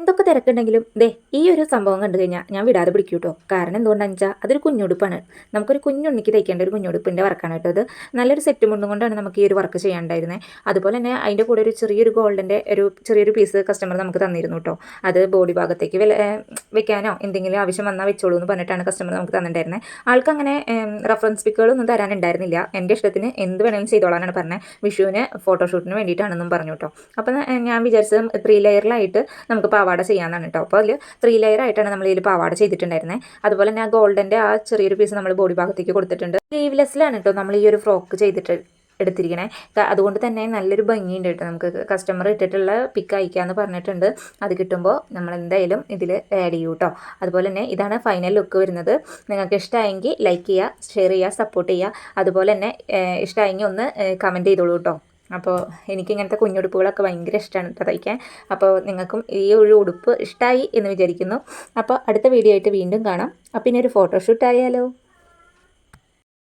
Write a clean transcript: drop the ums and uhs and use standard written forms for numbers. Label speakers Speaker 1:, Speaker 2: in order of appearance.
Speaker 1: എന്തൊക്കെ തിരക്കുണ്ടെങ്കിലും ഈ ഒരു സംഭവം കണ്ടു കഴിഞ്ഞാൽ ഞാൻ വിടാതെ പിടിക്കും കേട്ടോ. കാരണം എന്തുകൊണ്ടാണെന്ന് വെച്ചാൽ അതൊരു കുഞ്ഞുടുപ്പാണ്. നമുക്കൊരു കുഞ്ഞുണ്ണിക്ക് തയ്ക്കേണ്ട ഒരു കുഞ്ഞുടുപ്പിൻ്റെ വർക്കാണ് കേട്ടോ. അത് നല്ലൊരു സെറ്റ് മുണ്ടും കൊണ്ടാണ് നമുക്ക് ഈ ഒരു വർക്ക് ചെയ്യാനുണ്ടായിരുന്നത്. അതുപോലെ തന്നെ അതിൻ്റെ കൂടെ ഒരു ചെറിയൊരു ഗോൾഡിൻ്റെ ചെറിയൊരു പീസ് കസ്റ്റമർ നമുക്ക് തന്നിരുന്നു കേട്ടോ. അത് ബോഡി ഭാഗത്തേക്ക് വെക്കാനോ എന്തെങ്കിലും ആവശ്യം വന്നാൽ വെച്ചോളൂ എന്ന് പറഞ്ഞിട്ടാണ് കസ്റ്റമർ നമുക്ക് തന്നിട്ടുണ്ടായിരുന്നത്. ആൾക്ക് അങ്ങനെ റെഫറൻസ് പിക്കുകളൊന്നും തരാനുണ്ടായിരുന്നില്ല. എൻ്റെ ഇഷ്ടത്തിന് എന്ത് വേണമെങ്കിലും ചെയ്തോളാനാണ് പറഞ്ഞത്. വിഷുവിന് ഫോട്ടോഷൂട്ടിന് വേണ്ടിയിട്ടാണെന്നും പറഞ്ഞു കേട്ടോ. അപ്പം ഞാൻ വിചാരിച്ചത് 3 ലെയറിലായിട്ട് നമുക്ക് പാവാട ചെയ്യാമെന്നാണ് കേട്ടോ. അപ്പോൾ അതിൽ 3 ലെയർ ആയിട്ടാണ് നമ്മൾ ഇതിൽ പാവാട ചെയ്തിട്ടുണ്ടായിരുന്നത്. അതുപോലെ തന്നെ ആ ഗോൾഡൻ്റെ ആ ചെറിയൊരു പീസ് നമ്മൾ ബോഡി ഭാഗത്തേക്ക് കൊടുത്തിട്ടുണ്ട്. സ്ലീവ്ലെസ്സിലാണ് കേട്ടോ നമ്മൾ ഈ ഒരു ഫ്രോക്ക് എടുത്തിരിക്കണേ. അതുകൊണ്ട് തന്നെ നല്ലൊരു ഭംഗിയുണ്ട് കേട്ടോ. നമുക്ക് കസ്റ്റമർ ഇട്ടിട്ടുള്ള പിക്ക് അയക്കാമെന്ന് പറഞ്ഞിട്ടുണ്ട്. അത് കിട്ടുമ്പോൾ നമ്മൾ എന്തായാലും ഇതിൽ ആഡ് ചെയ്യൂ കേട്ടോ. അതുപോലെ തന്നെ ഇതാണ് ഫൈനൽ ലുക്ക് വരുന്നത്. നിങ്ങൾക്ക് ഇഷ്ടമായെങ്കിൽ ലൈക്ക് ചെയ്യുക, ഷെയർ ചെയ്യുക, സപ്പോർട്ട് ചെയ്യുക. അതുപോലെ തന്നെ ഇഷ്ടമായെങ്കിൽ ഒന്ന് കമൻറ്റ് ചെയ്തോളൂ കേട്ടോ. അപ്പോൾ എനിക്കിങ്ങനത്തെ കുഞ്ഞുടുപ്പുകളൊക്കെ ഭയങ്കര ഇഷ്ടമാണ് കേട്ടോ തയ്ക്കാൻ. അപ്പോൾ നിങ്ങൾക്കും ഈ ഒരു ഉടുപ്പ് ഇഷ്ടമായി എന്ന് വിചാരിക്കുന്നു. അപ്പോൾ അടുത്ത വീഡിയോ ആയിട്ട് വീണ്ടും കാണാം. അപ്പോൾ ഇനി ഒരു ഫോട്ടോഷൂട്ട് ആയാലോ.